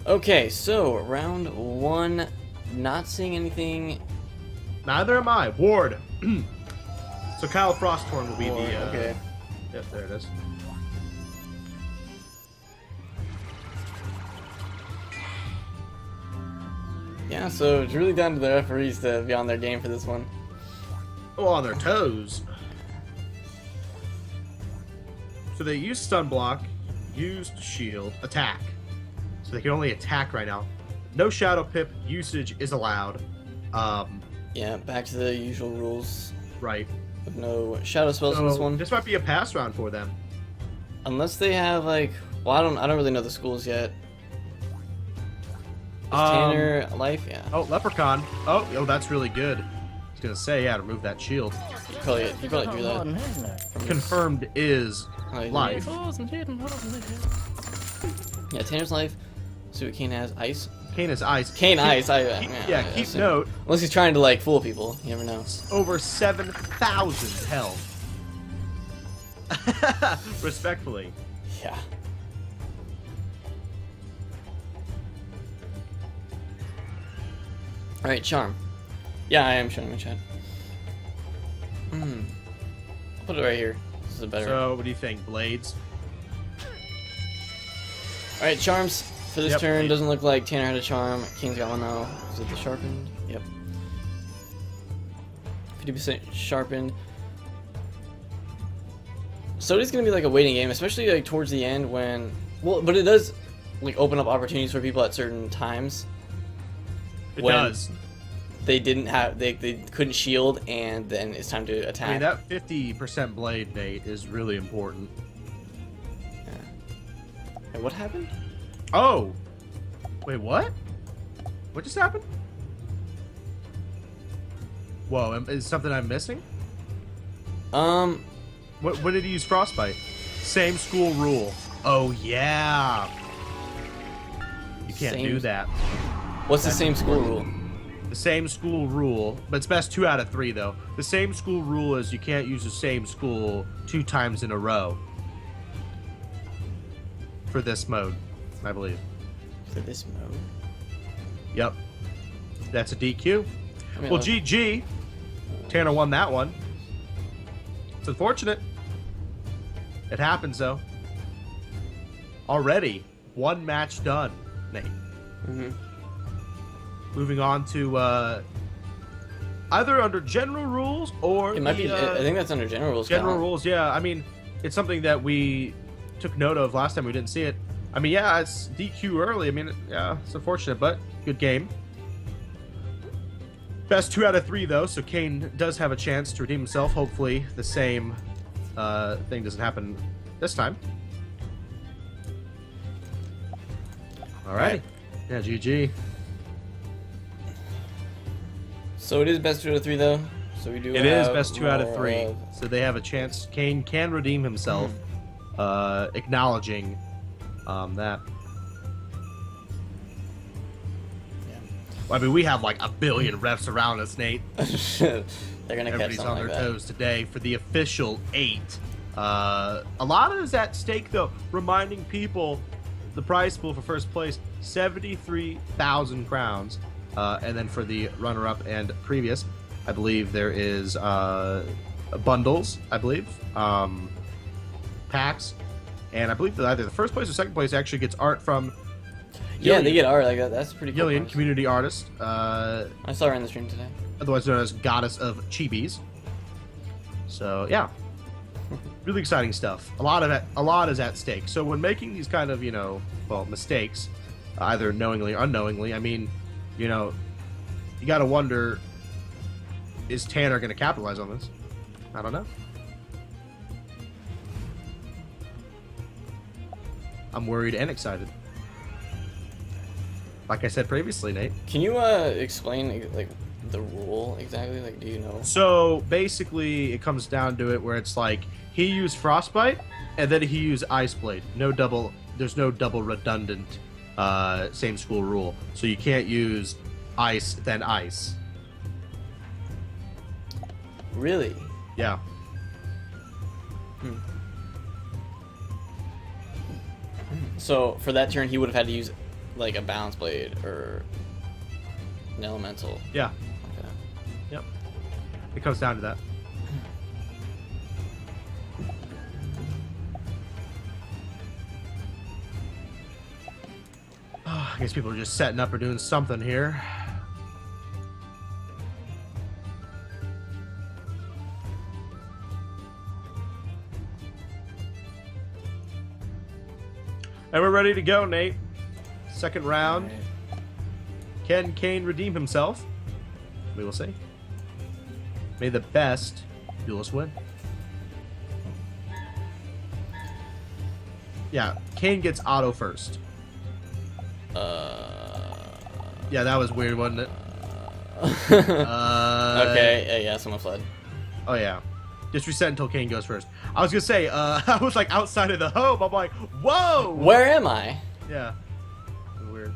Okay, so round one, not seeing anything. Neither am I. Ward. So Kyle Frosthorn will be Ward, the. okay. Yep, there it is. Yeah, so it's really down to the referees to be on their game for this one. Oh, on their toes. So they used stun block, used shield, attack. So they can only attack right now. No shadow pip usage is allowed. Yeah, back to the usual rules. Right. With no shadow spells in So this one. this might be a pass round for them. Unless they have like, well, I don't really know the schools yet. Is Tanner life? Yeah. Oh, Leprechaun. Oh, that's really good. I was gonna say, yeah, to remove that shield. You probably do that. Confirmed is life. Yeah, Tanner's life. See what Kane has. Ice. Kane is ice. Kane ice. Yeah, keep assume. note. Unless he's trying to like fool people, you never know. Over 7,000 health. Respectfully. Yeah. All right, charm. Yeah, I am showing my chat. I'll put it right here. This is a better. So, what do you think? Blades? All right, charms for this Yep. turn. Doesn't look like Tanner had a charm. King's got one though. Is it the sharpened? Yep. 50% sharpened. So it is gonna be like a waiting game, especially like towards the end when. Well, but it does like open up opportunities for people at certain times. It When does. They didn't have. They couldn't shield, and then it's time to attack. I mean, that 50% blade, Nate, is really important. And what happened? Oh! Wait, what? What just happened? Whoa, is something I'm missing? What did he use Frostbite? Same school rule. Oh, yeah! You can't do that. What's the same school rule? The same school rule, but it's best 2 out of 3, though. The same school rule is you can't use the same school 2 times in a row. For this mode, I believe. For this mode? Yep. That's a DQ. I mean, Well, GG. Tanner won that one. It's unfortunate. It happens, though. Already, 1 match done, Nate. Moving on to either under general rules or it might be. I think that's under general rules. general rules. Yeah, I mean, it's something that we took note of last time we didn't see it. I mean, yeah, it's DQ early. I mean, yeah, it's unfortunate, but good game. Best 2 out of 3 though, so Kane does have a chance to redeem himself. Hopefully, the same thing doesn't happen this time. All right. Yeah, GG. So it is best 2 out of 3 though. So we do. It is best 2 out of more 3. So they have a chance. Kane can redeem himself, acknowledging that. Yeah. Well, I mean, we have like a billion refs around us, Nate. They're gonna catch Everybody's something on like their that. toes today for the official 8. A lot is at stake, though. Reminding people, the prize pool for first place, 73,000 crowns. And then for the runner-up and previous, I believe there is bundles, I believe, packs, and I believe that either the first place or second place actually gets art from Yeah, Gillian. they get art like that. That's pretty cool. Gillian, prize. community artist, I saw her in the stream today. otherwise known as Goddess of Chibis. So yeah, really exciting stuff. A lot is at stake. So when making these kind of mistakes, either knowingly or unknowingly, I mean, you got to wonder, is Tanner going to capitalize on this? I don't know. I'm worried and excited. Like I said previously, Nate. Can you explain like the rule exactly? Like, do you know? So basically, it comes down to it where it's like he used Frostbite and then he used Ice Blade. There's no double redundant same school rule. So you can't use Ice then Ice. Really? Yeah. So for that turn, he would have had to use like a balance blade or an elemental. Yeah. Okay. Yep. It comes down to that. I guess people are just setting up or doing something here. And we're ready to go, Nate. Second round. Alright. Can Kane redeem himself? We will see. May the best duelist win. Yeah, Kane gets auto first. Yeah, that was weird, wasn't it? Okay, yeah, someone fled. Oh, yeah. Just reset until Kane goes first. I was gonna say, I was like outside of the home. I'm like, whoa! Where am I? Yeah. Weird.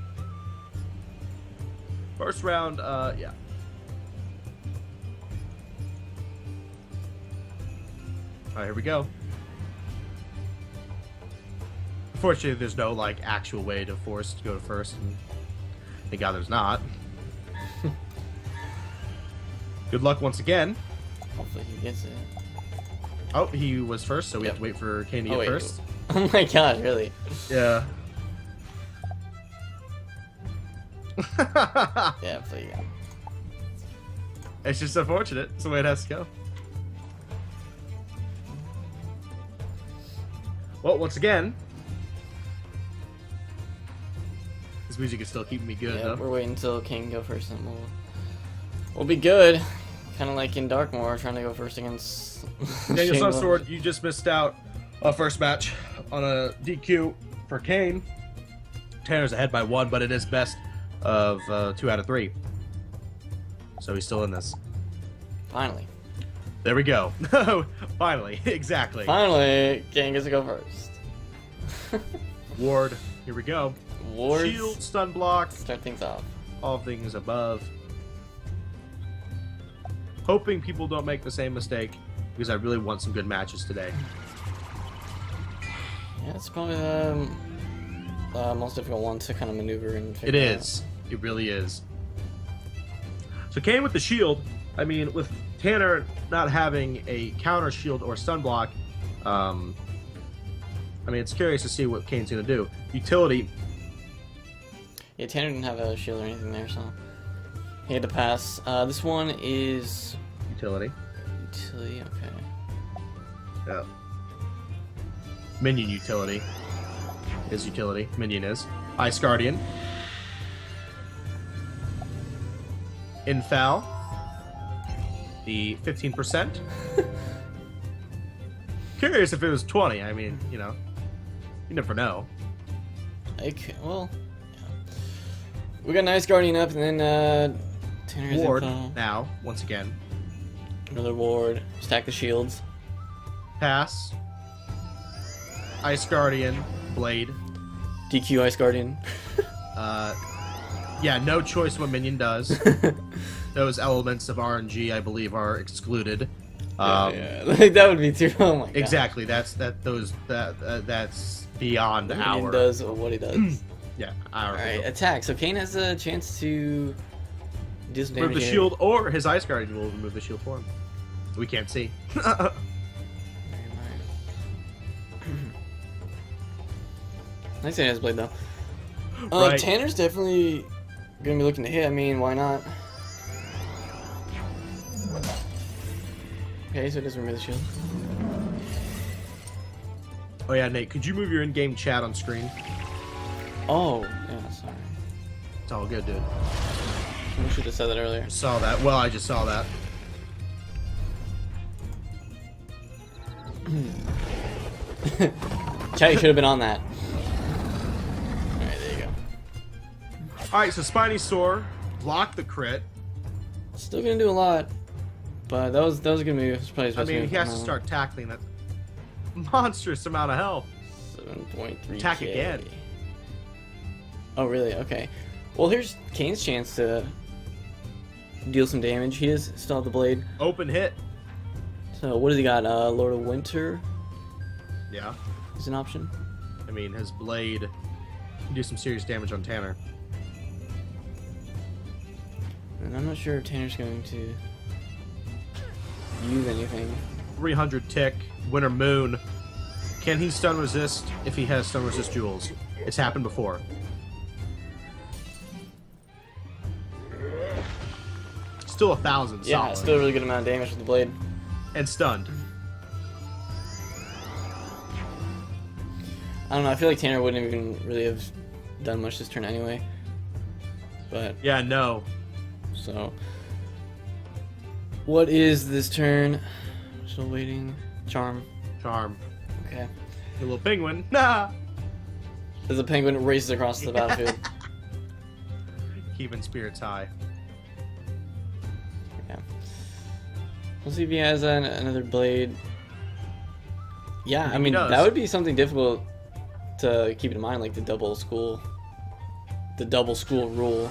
First round, yeah. Alright, here we go. Unfortunately, there's no, like, actual way to force to go to first. And thank God there's not. Good luck once again. Hopefully he gets it. Oh, he was first, so we Yep. have to wait for Kane to get wait. first. Oh my god, really? Yeah. Yeah, please. It's just unfortunate. It's the way it has to go. Well, once again, this music is still keeping me good. Yeah, Huh? we're waiting until King can go first, and we'll be good. Kind of like in Darkmoor, trying to go first against. Daniel Shane Sunsword, you just missed out a first match on a DQ for Kane. Tanner's ahead by 1, but it is best of 2 out of 3. So he's still in this. Finally. There we go. Finally, exactly. Finally, King gets to go first. Ward, here we go. Wards. Shield, stun block, Start things off. all things above. Hoping people don't make the same mistake, because I really want some good matches today. Yeah, it's probably the most difficult one to kind of maneuver and figure It is. It really is. So Kane with the shield, I mean, with Tanner not having a counter shield or stun block, I mean, it's curious to see what Kane's going to do. Utility, Yeah, Tanner didn't have a shield or anything there, so he had to pass. This one is utility. utility. Okay. Yeah. Minion utility is utility. Minion is. Ice Guardian. Infal. The 15%. Curious if it was 20. I mean, you know, you never know. Okay. Well, yeah. We got Nice Guardian up, and then Tanner's Ward info. now, once again. Another ward. Stack the shields. Pass. Ice Guardian. Blade. DQ Ice Guardian. Yeah, no choice what minion does. Those elements of RNG, I believe, are excluded. Yeah, like that would be too. Oh my god. Exactly. That's beyond He our. does what he does. Yeah. Our. All right, attack. So Kane has a chance to do some damage. Remove the here. shield, or his Ice Guardian will remove the shield for him. We can't see. Nice Tanner's blade though. Right. Tanner's definitely gonna be looking to hit. I mean, why not? Okay, so it doesn't remove the shield. Oh yeah, Nate. Could you move your in-game chat on screen? Oh, yeah, sorry. It's all good, dude. We should have said that earlier. Saw that. Well, I just saw that. Chat, you should have been on that. Alright, there you go. All right. So Spiny Soar, block the crit. Still gonna do a lot, but that was a good move. It's probably his I best mean, move. he has to start tackling that monstrous amount of health. 7.3. Attack again. Oh, really? Okay. Well, here's Kane's chance to deal some damage. He is still have the blade. Open hit. So what does he got? Lord of Winter Yeah. is an option. I mean, his blade do some serious damage on Tanner. And I'm not sure if Tanner's going to use anything. 300 tick, Winter Moon. Can he stun resist if he has stun resist jewels? It's happened before. Still 1,000. Yeah, solid. still a really good amount of damage with the blade. And stunned. I don't know, I feel like Tanner wouldn't even really have done much this turn anyway. But, Yeah, no. so. What is this turn? Still waiting. Charm. Charm. Okay. The little penguin. Nah. As the penguin races across the battlefield. Keeping spirits high. Yeah. We'll see if he has another blade. Yeah, I mean, that would be something difficult to keep in mind, like the double school rule.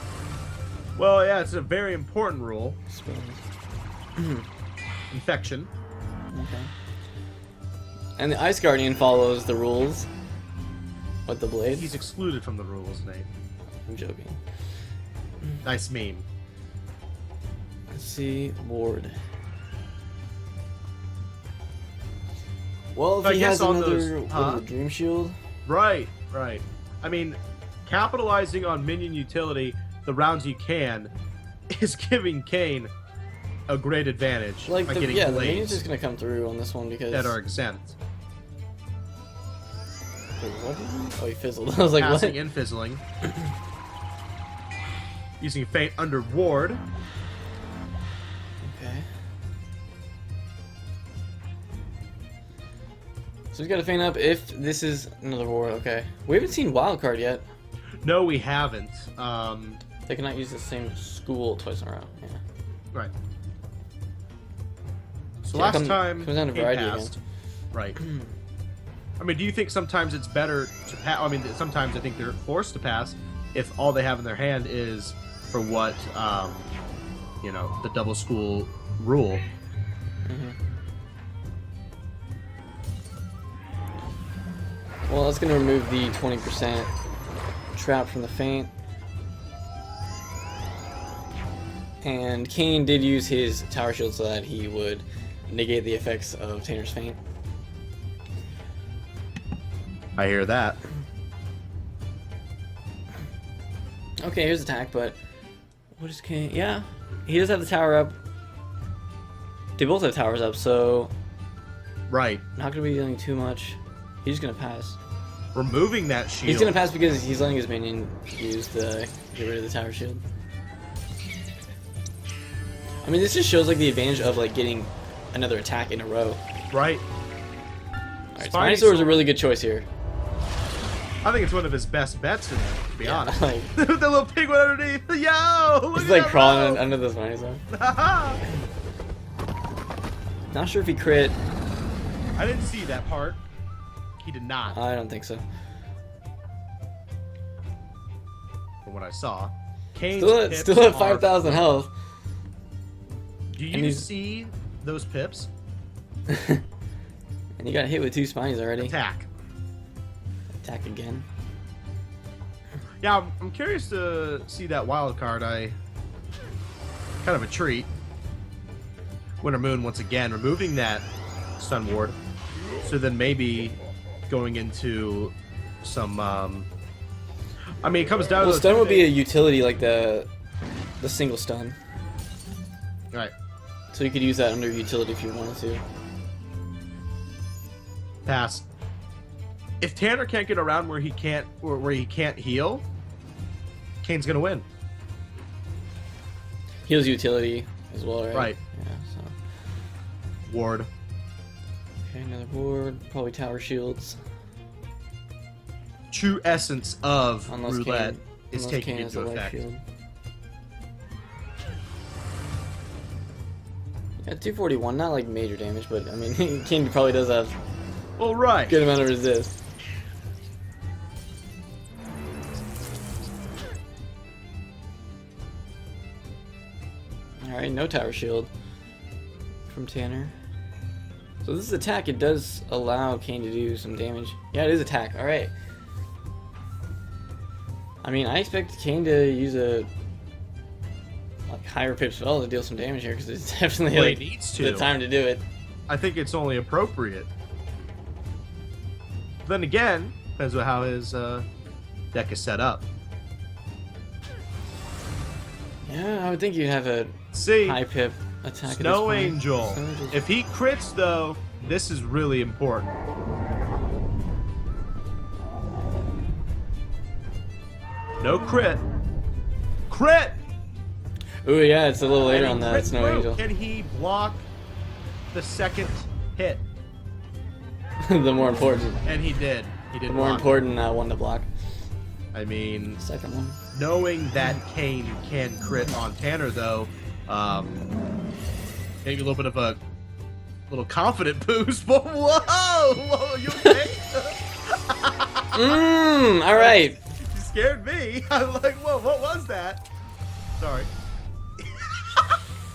Well, yeah, it's a very important rule. Infection. Okay. And the Ice Guardian follows the rules. With the blade? He's excluded from the rules, Nate. I'm joking. Nice meme. Let's see, ward. Well, if he has another what is it, Dream Shield. Right, right. I mean, capitalizing on minion utility the rounds you can is giving Kane a great advantage. Like by the, getting yeah, the blades minion's just gonna come through on this one because that are exempt. Wait, what did he? Oh, he fizzled. I was like, Passing what? and fizzling. Using Feint under ward. Okay. So he's got to feint up if this is another ward. Okay. We haven't seen wild card yet. No, we haven't. They cannot use the same school twice in a row. Yeah. Right. So Yeah, last time comes down to Kane variety passed. again. Right. I mean, do you think sometimes it's better to pass? I mean, sometimes I think they're forced to pass if all they have in their hand is for what, you know, the double school rule. Well, that's going to remove the 20% trap from the feint. And Kane did use his tower shield so that he would negate the effects of Tanner's feint. I hear that. Okay, here's attack, but what is Kane? Yeah, he does have the tower up. They both have towers up, so Right. not going to be dealing too much. He's just going to pass. Removing that shield. He's going to pass because he's letting his minion use the get rid of the tower shield. I mean, this just shows like the advantage of like getting another attack in a row. Right. Alright, Spiny Sword is a really good choice here. I think it's one of his best bets in there, to be honest. Like, the little penguin underneath. Yo! Look he's at like that crawling row! under the Spiny Sword. Not sure if he crit. I didn't see that part. He did not, I don't think so. from what I saw. Kane's pips Still at are- 5,000 health. Do and you he's- see those pips? And you got hit with 2 Spinies already. Attack. Attack again. Yeah, I'm curious to see that wild card. Kind of a treat. Winter Moon once again removing that stun ward. So then maybe going into some. I mean, it comes down Well, to stun would be a utility like the single stun. right. So you could use that under utility if you wanted to. Pass. If Tanner can't get around where he can't heal, Kane's gonna win. Heals utility as well, right? Right. Yeah, so. Ward. Okay, another ward. Probably tower shields. True essence of Unless roulette Kane, is unless taking Kane has into a life effect. shield. Yeah, 241, not like major damage, but I mean, Kane probably does have Well, right. a good amount of resist. Alright, no tower shield from Tanner. So this is attack, it does allow Kane to do some damage. Yeah, it is attack, alright. I mean, I expect Kane to use a like higher pitch spell to deal some damage here because it's definitely Well, like, he needs to. the time to do it. I think it's only appropriate. Then again, depends on how his deck is set up. Yeah, I would think you'd have a See, high pip attack. Snow at this point. Angel. Snow Angel's- If he crits, though, this is really important. No crit. Crit! Ooh, yeah, it's a little later And on he that crits Snow through. Angel. Can he block the second hit? The more important. And he did. He did The more block. important one to block. I mean, Second one. knowing that Kane can crit on Tanner, though, maybe a little bit of a little confident boost. Whoa, whoa, you okay? All right. You scared me. I was like, whoa, what was that? Sorry.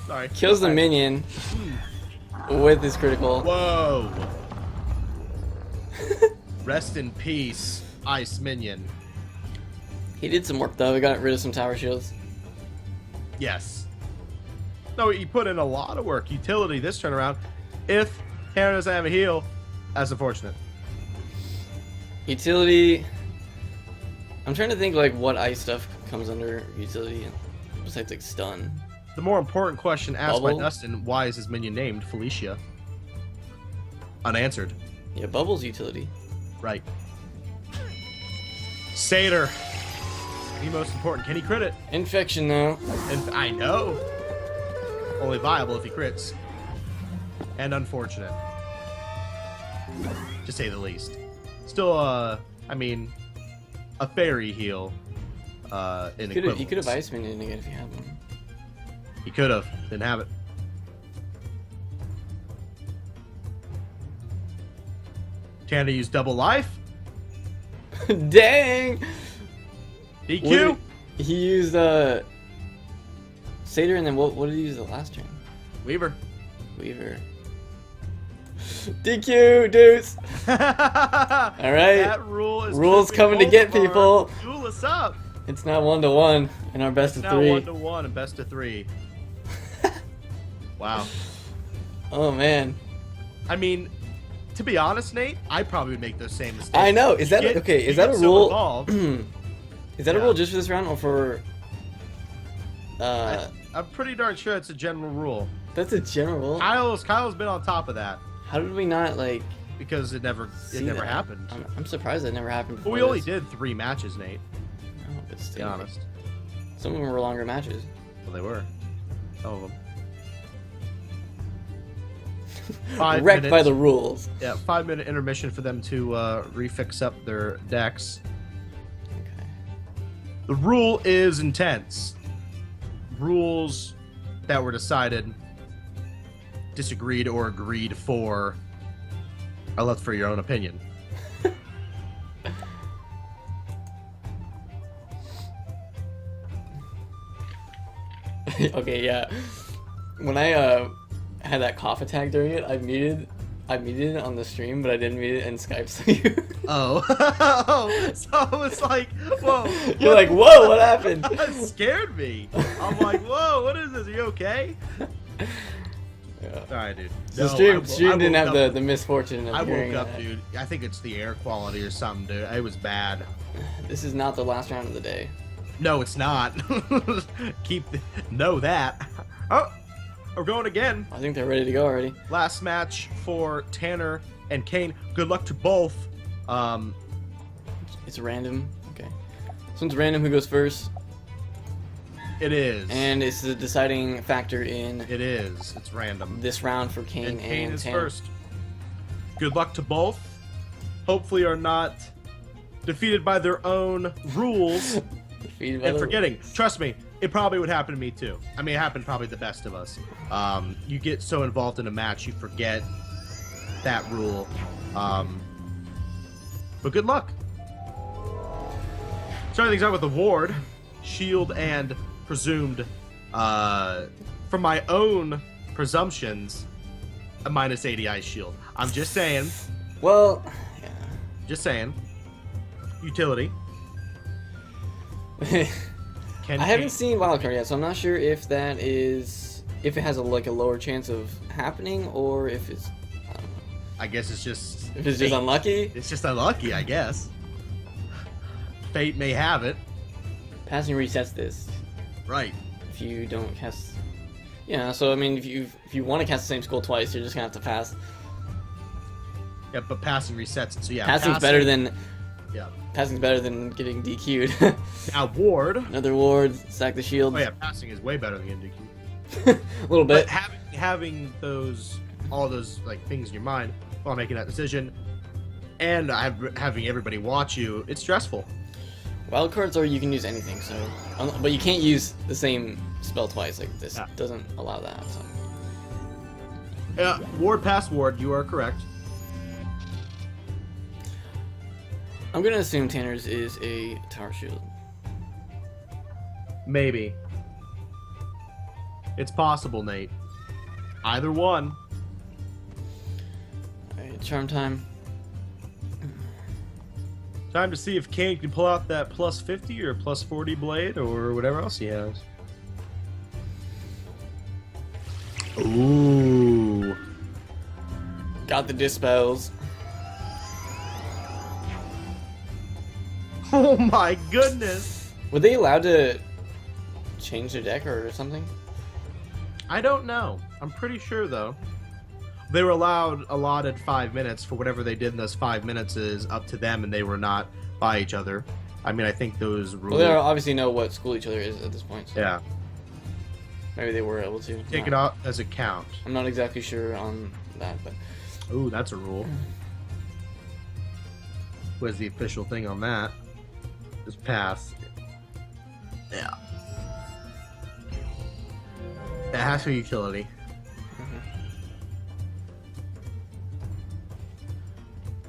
Sorry. Kills the minion with his critical. Whoa. Rest in peace, Ice Minion. He did some work though. He got rid of some tower shields. Yes. No, he put in a lot of work. Utility this turn around. If Tanner doesn't have a heal, that's unfortunate. Utility. I'm trying to think like what ice stuff comes under utility besides like stun. The more important question asked by Bubble? Dustin, why is his minion named Felicia? Unanswered. Yeah, bubbles utility. Right. Satyr. The most important. Can he crit it? Infection though. And I know. Only viable if he crits. And unfortunate. To say the least. Still, I mean, a fairy heal. In You could have equivalence. ice minion again if you had one. He could have. Didn't have it. Tanner used double life. Dang! DQ. He used Satyr and then what did he use the last turn? Weaver. Weaver. DQ, dudes! Alright. That rule is Rules tripping coming to both get of our people. Duel us up. It's now 1-1 in our best of Now 3. 1-1 and best of 3. Wow. Oh man. I mean, to be honest, Nate, I probably would make those same mistakes. I know. Is that You get- okay? you Is that get a so rule? involved. Is that a Yeah. rule just for this round or for? I'm pretty darn sure it's a general rule. That's a general rule. Kyle's been on top of that How did we not like? because it never see that? happened. I'm surprised that never happened. But Before we only this. did 3 matches, Nate. No, but To be still, honest. some of them were longer matches. Well, they were. Some of them. Wrecked by the rules. Yeah, 5-minute intermission for them to refix up their decks. Okay. The rule is intense. Rules that were decided, disagreed, or agreed for are left for your own opinion. Okay, yeah. When I had that cough attack during it, I muted it on the stream, but I didn't mute it in Skype. So Oh. So it's like, whoa. you're like, whoa, what happened? That scared me. I'm like, whoa, what is this? Are you okay? Yeah. Alright, dude. So No, stream I didn't woke have up- the misfortune of I hearing woke up, that. dude. I think it's the air quality or something, dude. It was bad. This is not the last round of the day. No, it's not. Know that. Oh, we're going again. I think they're ready to go already. Last match for Tanner and Kane. Good luck to both. It's random. Okay. This one's random who goes first, It is. and it's the deciding factor in It is. It's random. this round for Kane And Kane is Tanner. first. Good luck to both. Hopefully are not defeated by their own rules Defeated by and the- forgetting. Trust me, it probably would happen to me too. I mean, it happened probably the best of us. You get so involved in a match, you forget that rule. But good luck. Starting things out with award, shield, and presumed, from my own presumptions, a minus 80 ice shield. I'm just saying. Well, yeah. Just saying. Utility. I haven't seen Wildcard yet, so I'm not sure if that is if it has a lower chance of happening or if it's. I don't know. I guess it's just. If it's just unlucky. It's just unlucky, I guess. Fate may have it. Passing resets this. Right. If you don't cast. Yeah, so I mean, if you want to cast the same skull twice, you're just gonna have to pass. Yeah, but passing resets it. So yeah, passing's better than. Yeah. Passing's better than getting DQ'd. Now ward. Another ward. Sack the shield. Oh yeah, passing is way better than getting DQ'd. A little bit. But having all those like things in your mind while making that decision, and having everybody watch you, it's stressful. Wild cards, or you can use anything. So, but you can't use the same spell twice. Like this doesn't allow that. So. Yeah, ward past ward. You are correct. I'm gonna assume Tanner's is a tower shield. Maybe. It's possible, Nate. Either one. Alright, charm time. Time to see if Kane can pull out that plus 50 or plus 40 blade or whatever else he has. Ooh. Got the dispels. Oh my goodness! Were they allowed to change their deck or something? I don't know. I'm pretty sure though. They were allotted 5 minutes for whatever they did in those 5 minutes is up to them, and they were not by each other. I mean, I think those rules. Well, they obviously know what school each other is at this point. So yeah. Maybe they were able to Take it out as a count. I'm not exactly sure on that, but. Ooh, that's a rule. What's the official thing on that? Just pass. Yeah. That has for utility.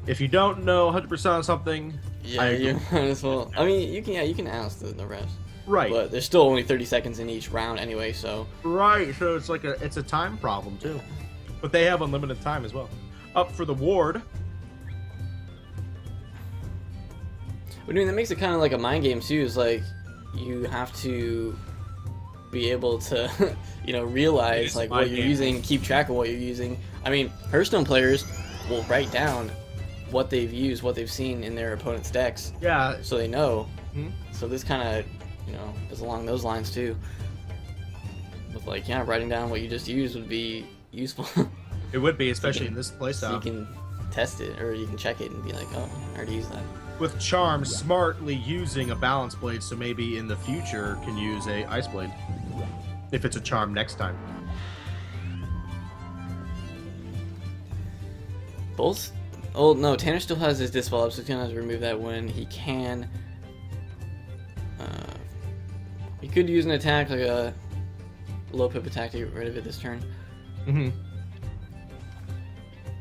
If you don't know 100% on something, yeah, you might as well. I mean, you can ask the rest. Right. But there's still only 30 seconds in each round anyway, so. Right. So it's like it's a time problem too. But they have unlimited time as well. Up for the ward. But I mean, that makes it kind of like a mind game too. Is like you have to be able to, realize like what you're using, keep track of what you're using. I mean, Hearthstone players will write down what they've used, what they've seen in their opponent's decks. Yeah. So they know. Mm-hmm. So this kind of, is along those lines too. With like, writing down what you just used would be useful. It would be, especially in this playstyle. So you can test it, or you can check it and be like, oh, I already used that. With Charm, smartly using a Balance Blade, so maybe in the future can use a Ice Blade. If it's a Charm next time. Both? Oh, no, Tanner still has his Dispel up, so he's going to have to remove that when he can. He could use an attack, like a low pip attack to get rid of it this turn. Mm-hmm.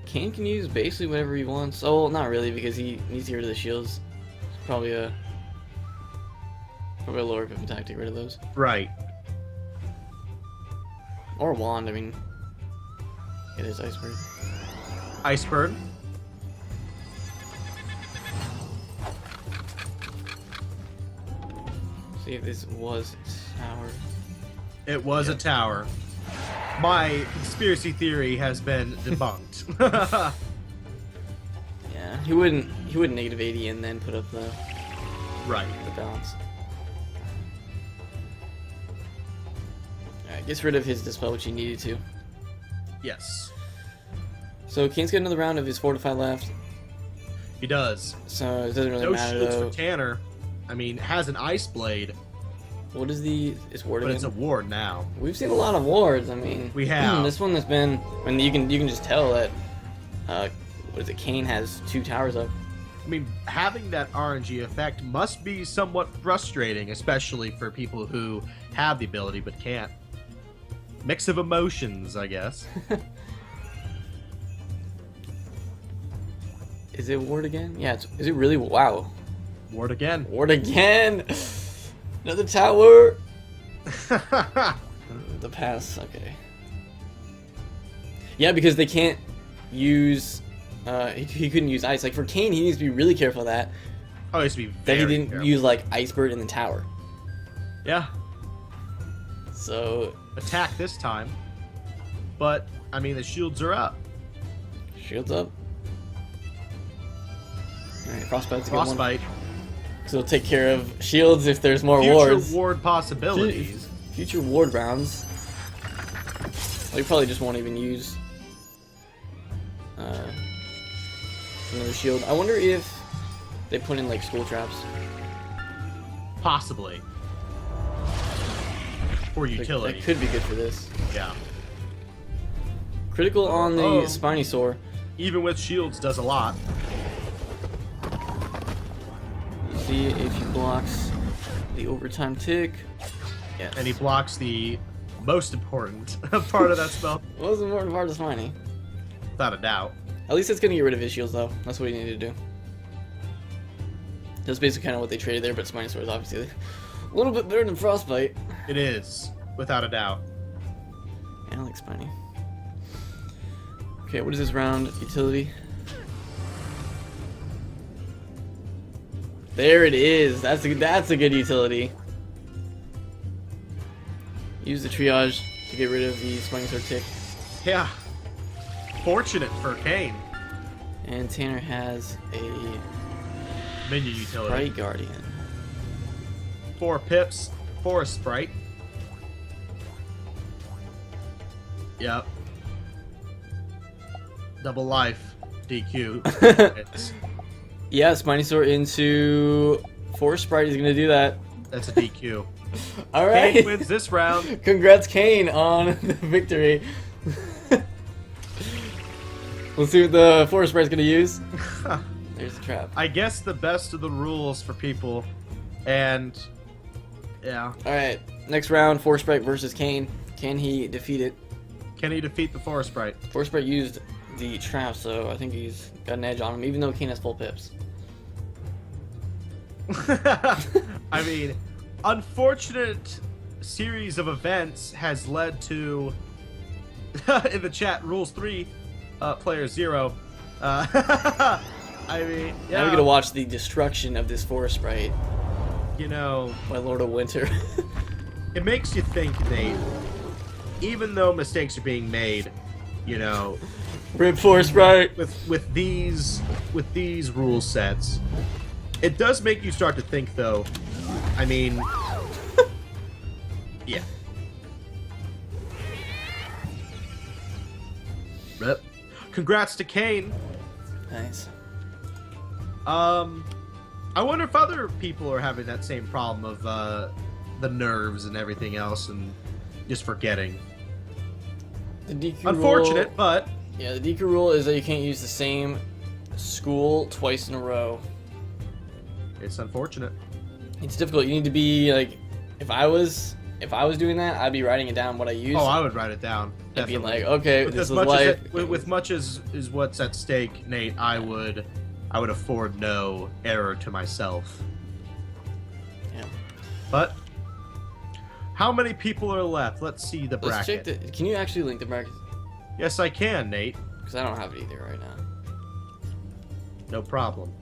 Kane can use basically whatever he wants. Oh, not really, because he needs to get rid of the shields. Probably a lower pip attack to get rid of those. Right. Or a wand, I mean. It is Iceberg. Iceberg. See if this was tower. It was a tower. My conspiracy theory has been debunked. Yeah, he wouldn't negative 80 and then put up the balance. Alright, gets rid of his dispel, which he needed to. Yes. So Kane's got another round of his Fortify left. He does. So it doesn't really no matter shields though. for Tanner. I mean, has an Ice Blade. What is it's ward But again? it's a ward now. We've seen a lot of wards. I mean, we have. This one has been. I mean, you can just tell that. What is it? Kane has 2 towers up. I mean, having that RNG effect must be somewhat frustrating, especially for people who have the ability but can't. Mix of emotions, I guess. Is it ward again? Yeah. Is it really? Wow. Ward again. Ward again. Another tower. The pass. Okay. Yeah, because they can't use. He couldn't use ice. Like for Kane, he needs to be really careful of that. Oh, he needs to be That he very didn't careful. use like Iceberg in the tower. Yeah. So Attack this time. But, I mean, the shields are up. shields up. Alright, Frostbite's a good one. Frostbite. So it'll take care of shields if there's more Future wards. ward possibilities. Future ward rounds. We probably just won't even use another shield. I wonder if they put in like school traps. Possibly. For utility. That could be good for this. Yeah. Critical on the Spinosaur. Even with shields does a lot. See if he blocks the overtime tick. Yes. And he blocks the most important part of that spell. What was the important part of Spiny? Without a doubt. At least it's gonna get rid of his shields though. That's what he needed to do. That's basically kind of what they traded there, but Spinosaur is obviously a little bit better than Frostbite. It is, without a doubt. Yeah, I like Spiny. Okay, what is this round? Utility. There it is. That's a good utility. Use the triage to get rid of the Spinosaur tick. Yeah. Fortunate for Kane. And Tanner has a Minion utility. Sprite Guardian. 4 pips, 4 Sprite. Yep. Double life. DQ. It's- Yeah, Spinosaur into 4 Sprite is gonna do that. That's a DQ. All right. Kane wins this round. Congrats, Kane, on the victory. Let's see what the 4 Sprite's gonna use. There's the trap. I guess the best of the rules for people, and yeah. All right, next round, 4 Sprite versus Kane. Can he defeat it? Can he defeat the 4 Sprite? 4 Sprite used the trap, so I think he's got an edge on him, even though Kane has full pips. I mean, unfortunate series of events has led to, in the chat, rules 3, player 0. I mean, yeah. Now we gotta watch the destruction of this 4 Sprite You know, by Lord of Winter. it makes you think, Nate, even though mistakes are being made, you know, Rip 4 Sprite. with these rule sets, it does make you start to think, though. I mean, yeah. Rip. Congrats to Kane. Nice. I wonder if other people are having that same problem of the nerves and everything else, and just forgetting. The DQ Unfortunate, rule, but yeah, the DQ rule is that you can't use the same school twice in a row. it's unfortunate. It's difficult. You need to be like, if I was doing that, I'd be writing it down what I use. Oh, I would write it down. I'd be Definitely. like, okay, With this as is much life. with much as is what's at stake, Nate, I would afford no error to myself. Yeah. But how many people are left? Let's see the Let's bracket. check the. Can you actually link the bracket? Yes, I can, Nate. Because I don't have it either right now. No problem.